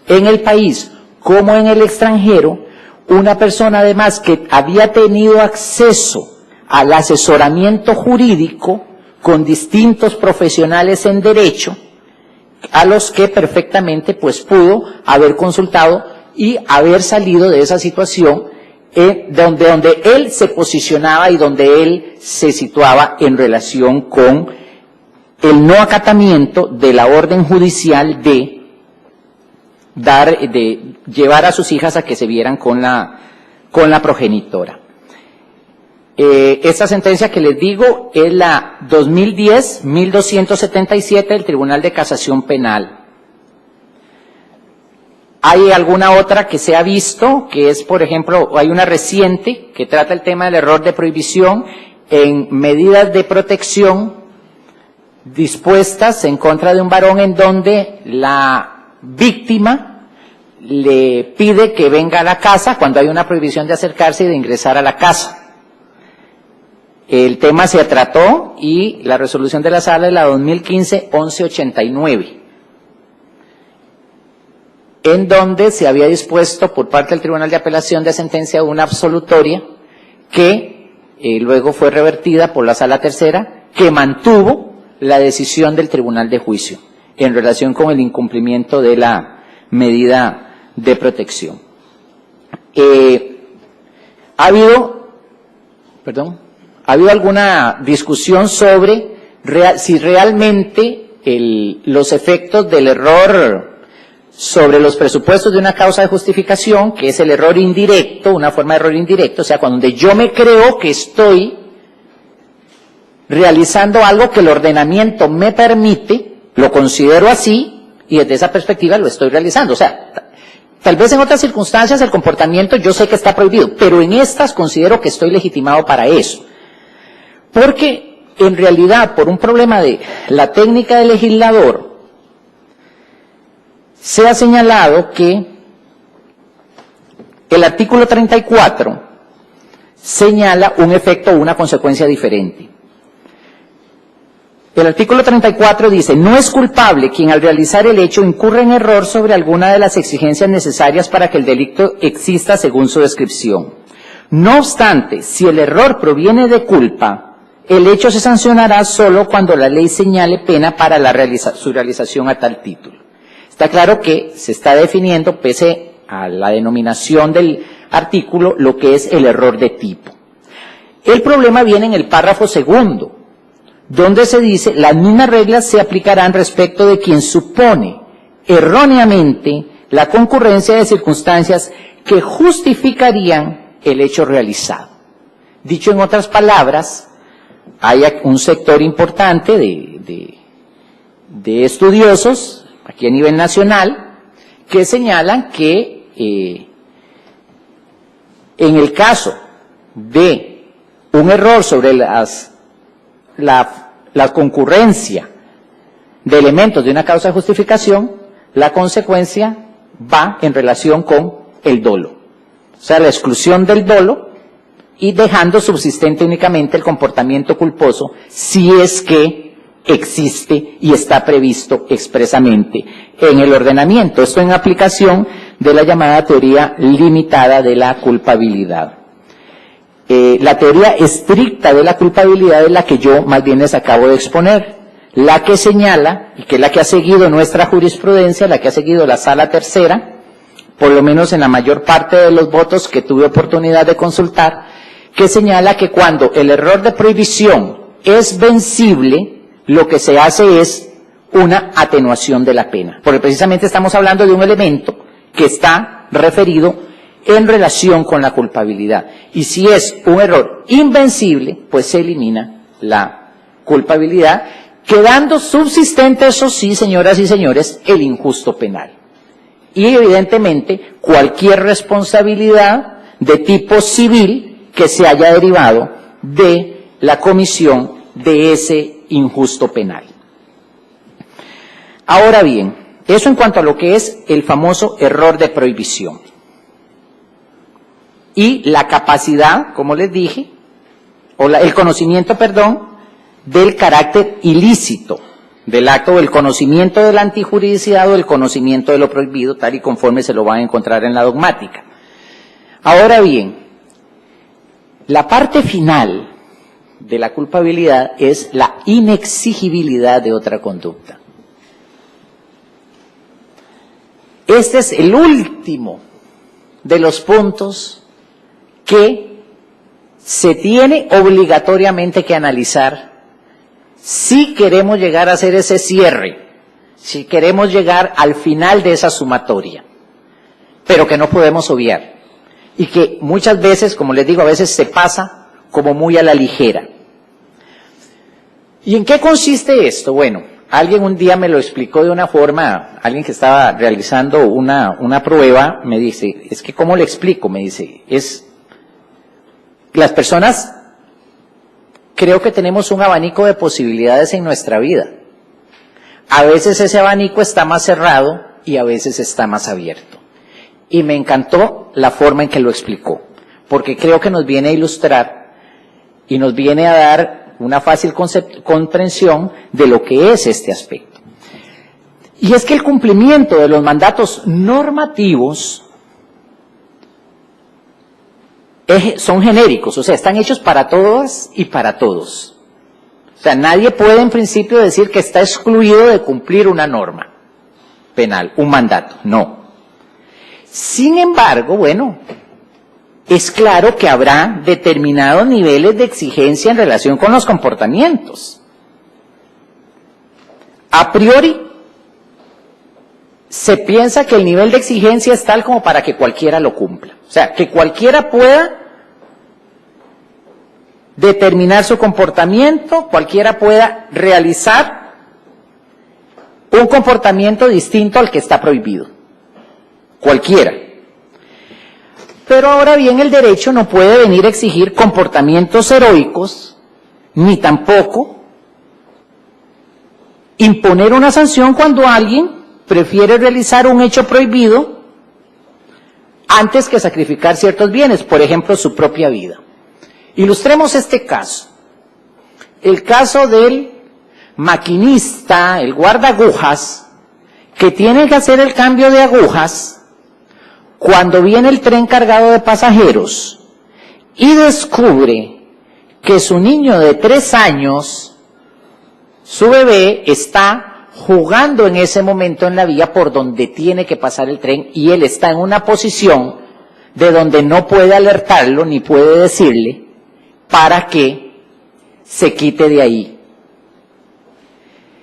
S1: en el país como en el extranjero, una persona además que había tenido acceso al asesoramiento jurídico con distintos profesionales en derecho, a los que perfectamente pues pudo haber consultado y haber salido de esa situación donde él se posicionaba y donde él se situaba en relación con el no acatamiento de la orden judicial de llevar a sus hijas a que se vieran con la progenitora. Esta sentencia que les digo es la 2010-1277 del Tribunal de Casación Penal. Hay alguna otra que se ha visto, que es, por ejemplo, hay una reciente que trata el tema del error de prohibición en medidas de protección dispuestas en contra de un varón, en donde la víctima le pide que venga a la casa cuando hay una prohibición de acercarse y de ingresar a la casa. El tema se trató y la resolución de la sala es la 2015-1189, en donde se había dispuesto por parte del Tribunal de Apelación de sentencia una absolutoria que luego fue revertida por la Sala Tercera, que mantuvo la decisión del Tribunal de Juicio en relación con el incumplimiento de la medida de protección. Ha habido alguna discusión sobre si realmente los efectos del error sobre los presupuestos de una causa de justificación, que es el error indirecto, una forma de error indirecto, o sea, cuando yo me creo que estoy realizando algo que el ordenamiento me permite, lo considero así, y desde esa perspectiva lo estoy realizando. O sea, tal vez en otras circunstancias el comportamiento yo sé que está prohibido, pero en estas considero que estoy legitimado para eso. Porque, en realidad, por un problema de la técnica del legislador, se ha señalado que el artículo 34 señala un efecto o una consecuencia diferente. El artículo 34 dice, no es culpable quien al realizar el hecho incurre en error sobre alguna de las exigencias necesarias para que el delito exista según su descripción. No obstante, si el error proviene de culpa, el hecho se sancionará solo cuando la ley señale pena para su realización a tal título. Está claro que se está definiendo, pese a la denominación del artículo, lo que es el error de tipo. El problema viene en el párrafo segundo, donde se dice, las mismas reglas se aplicarán respecto de quien supone erróneamente la concurrencia de circunstancias que justificarían el hecho realizado. Dicho en otras palabras, hay un sector importante de estudiosos, aquí a nivel nacional, que señalan que en el caso de un error sobre la concurrencia de elementos de una causa de justificación, la consecuencia va en relación con el dolo. O sea, la exclusión del dolo y dejando subsistente únicamente el comportamiento culposo si es que existe y está previsto expresamente en el ordenamiento. Esto en aplicación de la llamada teoría limitada de la culpabilidad. La teoría estricta de la culpabilidad es la que yo más bien les acabo de exponer, la que señala, y que es la que ha seguido nuestra jurisprudencia, la que ha seguido la Sala Tercera, por lo menos en la mayor parte de los votos que tuve oportunidad de consultar, que señala que cuando el error de prohibición es vencible, lo que se hace es una atenuación de la pena, porque precisamente estamos hablando de un elemento que está referido en relación con la culpabilidad. Y si es un error invencible, pues se elimina la culpabilidad, quedando subsistente, eso sí, señoras y señores, el injusto penal. Y evidentemente cualquier responsabilidad de tipo civil que se haya derivado de la comisión de ese injusto penal. Ahora bien, eso en cuanto a lo que es el famoso error de prohibición. Y la capacidad, como les dije, el conocimiento, del carácter ilícito del acto, o el conocimiento de la antijuridicidad o el conocimiento de lo prohibido, tal y conforme se lo van a encontrar en la dogmática. Ahora bien, la parte final de la culpabilidad es la inexigibilidad de otra conducta. Este es el último de los puntos que se tiene obligatoriamente que analizar si queremos llegar a hacer ese cierre, si queremos llegar al final de esa sumatoria, pero que no podemos obviar y que muchas veces, como les digo, a veces se pasa como muy a la ligera. ¿Y en qué consiste esto? Bueno, alguien un día me lo explicó de una forma, alguien que estaba realizando una prueba, me dice, es que ¿cómo le explico? Me dice, las personas creo que tenemos un abanico de posibilidades en nuestra vida. A veces ese abanico está más cerrado y a veces está más abierto. Y me encantó la forma en que lo explicó, porque creo que nos viene a ilustrar y nos viene a dar una fácil comprensión de lo que es este aspecto. Y es que el cumplimiento de los mandatos normativos son genéricos, o sea, están hechos para todas y para todos. O sea, nadie puede en principio decir que está excluido de cumplir una norma penal, un mandato, no. Sin embargo, bueno, es claro que habrá determinados niveles de exigencia en relación con los comportamientos. A priori, se piensa que el nivel de exigencia es tal como para que cualquiera lo cumpla. O sea, que cualquiera pueda determinar su comportamiento, cualquiera pueda realizar un comportamiento distinto al que está prohibido. Cualquiera. Pero ahora bien, el derecho no puede venir a exigir comportamientos heroicos, ni tampoco imponer una sanción cuando alguien prefiere realizar un hecho prohibido antes que sacrificar ciertos bienes, por ejemplo, su propia vida. Ilustremos este caso. El caso del maquinista, el guardaagujas, que tiene que hacer el cambio de agujas cuando viene el tren cargado de pasajeros y descubre que su niño de 3 años, su bebé, está jugando en ese momento en la vía por donde tiene que pasar el tren y él está en una posición de donde no puede alertarlo ni puede decirle para que se quite de ahí.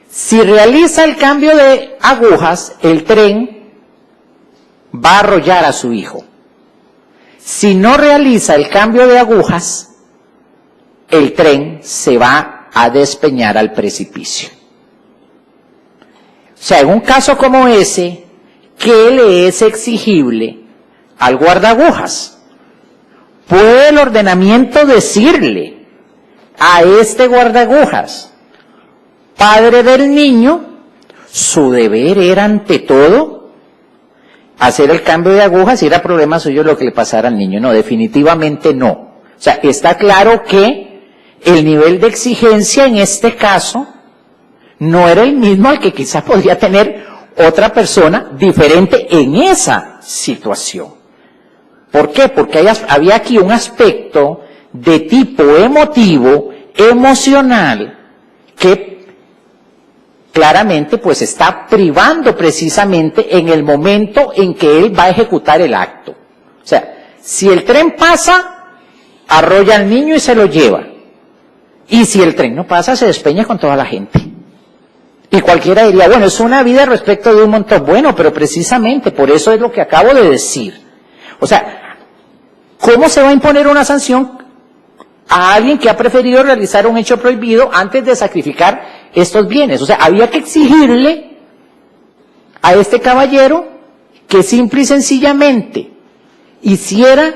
S1: Si realiza el cambio de agujas, el tren va a arrollar a su hijo. Si no realiza el cambio de agujas, el tren se va a despeñar al precipicio. O sea, en un caso como ese, ¿qué le es exigible al guardaagujas? ¿Puede el ordenamiento decirle a este guardaagujas, padre del niño, su deber era ante todo hacer el cambio de agujas y era problema suyo lo que le pasara al niño? No, definitivamente no. O sea, está claro que el nivel de exigencia en este caso no era el mismo al que quizá podría tener otra persona diferente en esa situación. ¿Por qué? Porque había aquí un aspecto de tipo emotivo, emocional, que claramente pues está privando precisamente en el momento en que él va a ejecutar el acto. O sea, si el tren pasa, arrolla al niño y se lo lleva. Y si el tren no pasa, se despeña con toda la gente. Y cualquiera diría, bueno, es una vida respecto de un montón. Bueno, pero precisamente por eso es lo que acabo de decir. O sea, ¿cómo se va a imponer una sanción a alguien que ha preferido realizar un hecho prohibido antes de sacrificar estos bienes? O sea, había que exigirle a este caballero que simple y sencillamente hiciera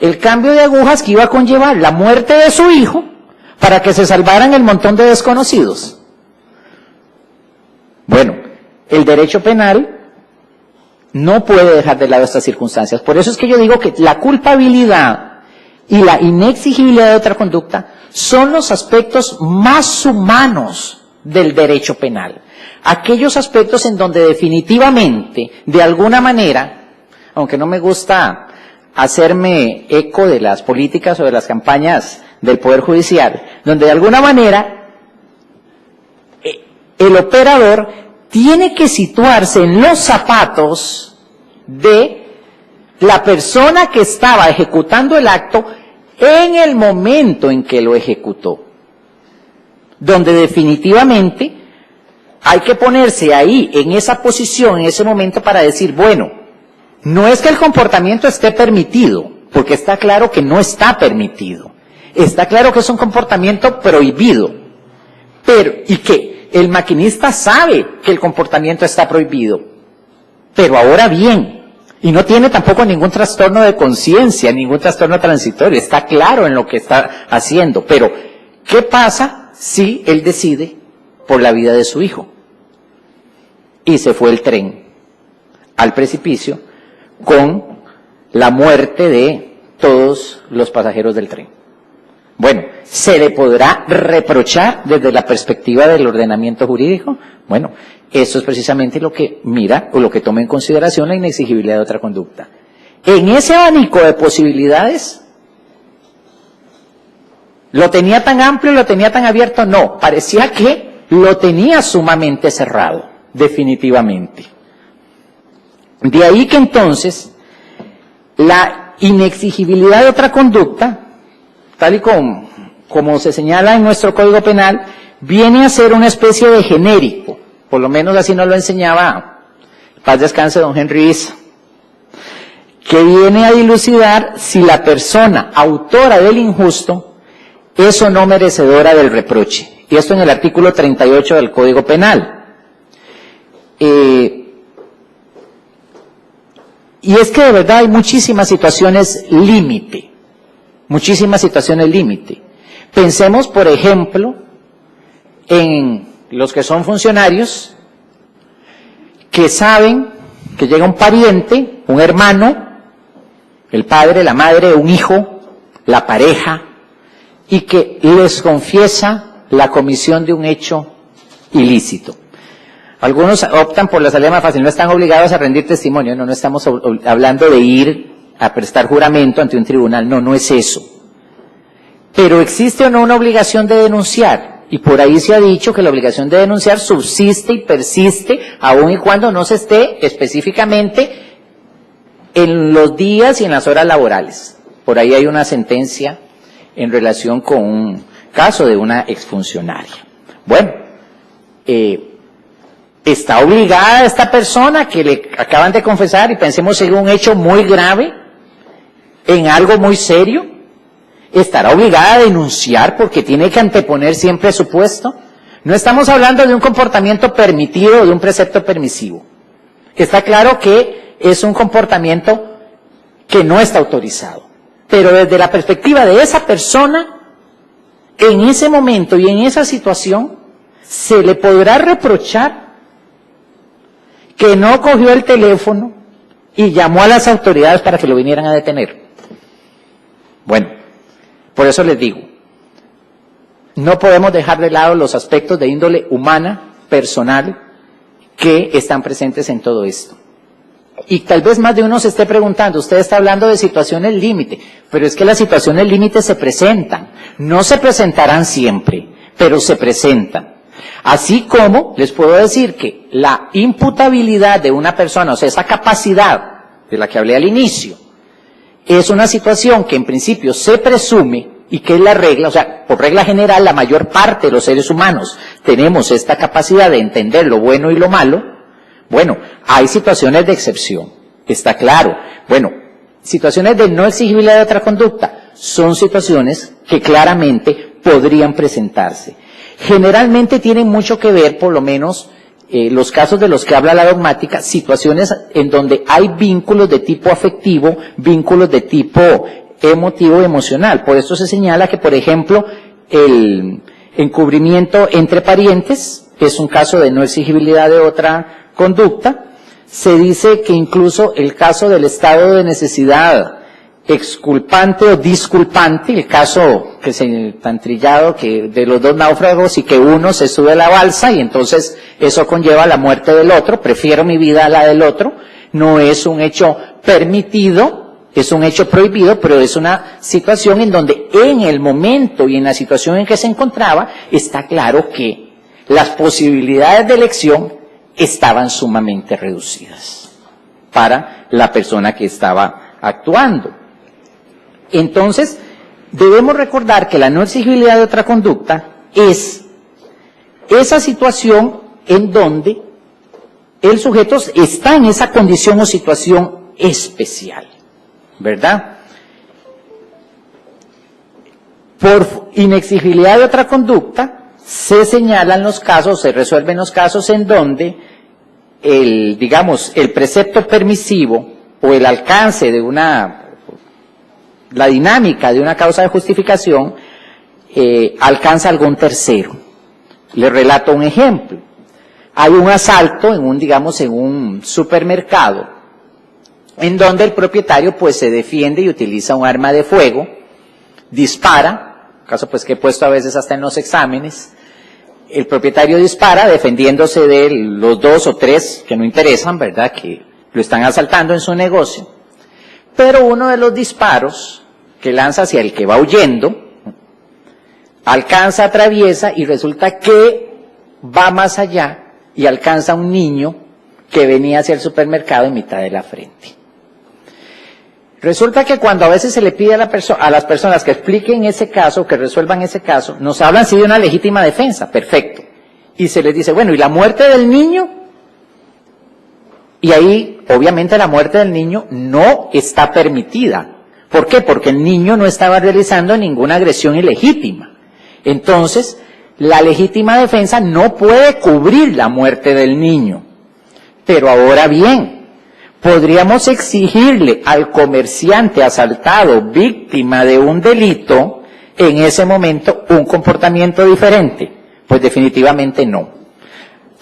S1: el cambio de agujas que iba a conllevar la muerte de su hijo para que se salvaran el montón de desconocidos. Bueno, el derecho penal no puede dejar de lado estas circunstancias. Por eso es que yo digo que la culpabilidad y la inexigibilidad de otra conducta son los aspectos más humanos del derecho penal. Aquellos aspectos en donde definitivamente, de alguna manera, aunque no me gusta hacerme eco de las políticas o de las campañas del Poder Judicial, donde de alguna manera el operador tiene que situarse en los zapatos de la persona que estaba ejecutando el acto en el momento en que lo ejecutó. Donde definitivamente hay que ponerse ahí, en esa posición, en ese momento para decir, bueno, no es que el comportamiento esté permitido, porque está claro que no está permitido. Está claro que es un comportamiento prohibido. Pero, ¿y qué? El maquinista sabe que el comportamiento está prohibido, pero ahora bien, y no tiene tampoco ningún trastorno de conciencia, ningún trastorno transitorio, está claro en lo que está haciendo, pero ¿qué pasa si él decide por la vida de su hijo? Y se fue el tren al precipicio con la muerte de todos los pasajeros del tren. Bueno, ¿se le podrá reprochar desde la perspectiva del ordenamiento jurídico? Bueno, eso es precisamente lo que mira o lo que toma en consideración la inexigibilidad de otra conducta. En ese abanico de posibilidades, ¿lo tenía tan amplio, lo tenía tan abierto? No, parecía que lo tenía sumamente cerrado, definitivamente. De ahí que entonces, la inexigibilidad de otra conducta, tal y como se señala en nuestro Código Penal, viene a ser una especie de genérico, por lo menos así nos lo enseñaba, paz descanse don Henry Isa, que viene a dilucidar si la persona autora del injusto es o no merecedora del reproche. Y esto en el artículo 38 del Código Penal. Y es que de verdad hay muchísimas situaciones límite. Muchísimas situaciones límite. Pensemos, por ejemplo, en los que son funcionarios que saben que llega un pariente, un hermano, el padre, la madre, un hijo, la pareja, y que les confiesa la comisión de un hecho ilícito. Algunos optan por la salida más fácil, no están obligados a rendir testimonio, no estamos hablando de ir a prestar juramento ante un tribunal, no es eso. Pero existe o no una obligación de denunciar, y por ahí se ha dicho que la obligación de denunciar subsiste y persiste aun y cuando no se esté específicamente en los días y en las horas laborales. Por ahí hay una sentencia en relación con un caso de una exfuncionaria. Bueno, está obligada esta persona que le acaban de confesar, y pensemos en un hecho muy grave, en algo muy serio, estará obligada a denunciar porque tiene que anteponer siempre su puesto. No estamos hablando de un comportamiento permitido o de un precepto permisivo. Está claro que es un comportamiento que no está autorizado. Pero desde la perspectiva de esa persona, en ese momento y en esa situación, se le podrá reprochar que no cogió el teléfono y llamó a las autoridades para que lo vinieran a detener. Bueno, por eso les digo, no podemos dejar de lado los aspectos de índole humana, personal, que están presentes en todo esto. Y tal vez más de uno se esté preguntando, usted está hablando de situaciones límite, pero es que las situaciones límite se presentan, no se presentarán siempre, pero se presentan. Así como les puedo decir que la imputabilidad de una persona, o sea, esa capacidad de la que hablé al inicio, es una situación que en principio se presume y que es la regla, o sea, por regla general la mayor parte de los seres humanos tenemos esta capacidad de entender lo bueno y lo malo. Bueno, hay situaciones de excepción, está claro. Bueno, situaciones de no exigibilidad de otra conducta son situaciones que claramente podrían presentarse. Generalmente tienen mucho que ver, por lo menos, los casos de los que habla la dogmática, situaciones en donde hay vínculos de tipo afectivo, vínculos de tipo emotivo y emocional. Por esto se señala que, por ejemplo, el encubrimiento entre parientes es un caso de no exigibilidad de otra conducta. Se dice que incluso el caso del estado de necesidad exculpante o disculpante, el caso que se tan trillado que de los dos náufragos y que uno se sube a la balsa y entonces eso conlleva la muerte del otro, prefiero mi vida a la del otro, no es un hecho permitido, es un hecho prohibido, pero es una situación en donde en el momento y en la situación en que se encontraba está claro que las posibilidades de elección estaban sumamente reducidas para la persona que estaba actuando. Entonces, debemos recordar que la no exigibilidad de otra conducta es esa situación en donde el sujeto está en esa condición o situación especial, ¿verdad? Por inexigibilidad de otra conducta, se señalan los casos, se resuelven los casos en donde el precepto permisivo o el alcance de la dinámica de una causa de justificación alcanza algún tercero. Les relato un ejemplo. Hay un asalto en un supermercado en donde el propietario pues se defiende y utiliza un arma de fuego, dispara, caso pues que he puesto a veces hasta en los exámenes. El propietario dispara defendiéndose de los 2 o 3 que no interesan, ¿verdad?, que lo están asaltando en su negocio. Pero uno de los disparos que lanza hacia el que va huyendo, alcanza, atraviesa y resulta que va más allá y alcanza a un niño que venía hacia el supermercado en mitad de la frente. Resulta que cuando a veces se le pide a las personas que expliquen ese caso, que resuelvan ese caso, nos hablan sí de una legítima defensa, perfecto. Y se les dice, bueno, ¿y la muerte del niño? Y ahí, obviamente, la muerte del niño no está permitida. ¿Por qué? Porque el niño no estaba realizando ninguna agresión ilegítima. Entonces, la legítima defensa no puede cubrir la muerte del niño. Pero ahora bien, podríamos exigirle al comerciante asaltado, víctima de un delito, en ese momento un comportamiento diferente. Pues definitivamente no.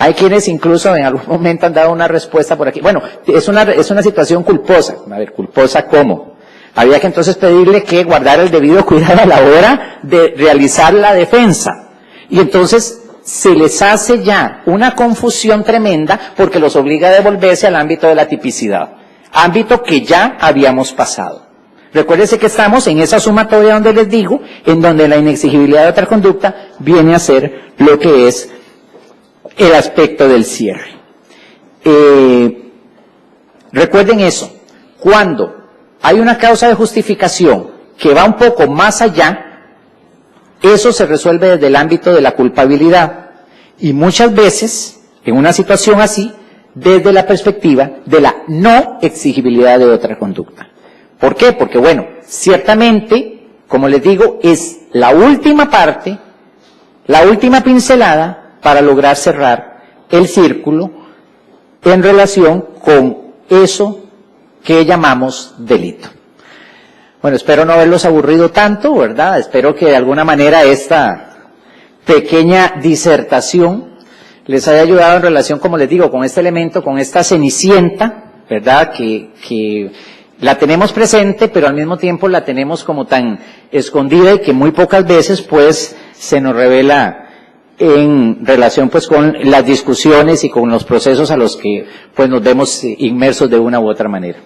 S1: Hay quienes incluso en algún momento han dado una respuesta por aquí. Bueno, es una situación culposa. A ver, ¿culposa cómo? Había que entonces pedirle que guardara el debido cuidado a la hora de realizar la defensa. Y entonces se les hace ya una confusión tremenda porque los obliga a devolverse al ámbito de la tipicidad, ámbito que ya habíamos pasado. Recuérdense que estamos en esa sumatoria donde les digo, en donde la inexigibilidad de otra conducta viene a ser lo que es el aspecto del cierre. Recuerden eso, cuando hay una causa de justificación que va un poco más allá, eso se resuelve desde el ámbito de la culpabilidad y muchas veces, en una situación así, desde la perspectiva de la no exigibilidad de otra conducta. ¿Por qué? Porque bueno, ciertamente, como les digo, es la última parte, la última pincelada para lograr cerrar el círculo en relación con eso que llamamos delito. Bueno, espero no haberlos aburrido tanto, ¿verdad? Espero que de alguna manera esta pequeña disertación les haya ayudado en relación, como les digo, con este elemento, con esta cenicienta, ¿verdad? Que la tenemos presente, pero al mismo tiempo la tenemos como tan escondida y que muy pocas veces, pues, se nos revela en relación, pues, con las discusiones y con los procesos a los que, pues, nos vemos inmersos de una u otra manera.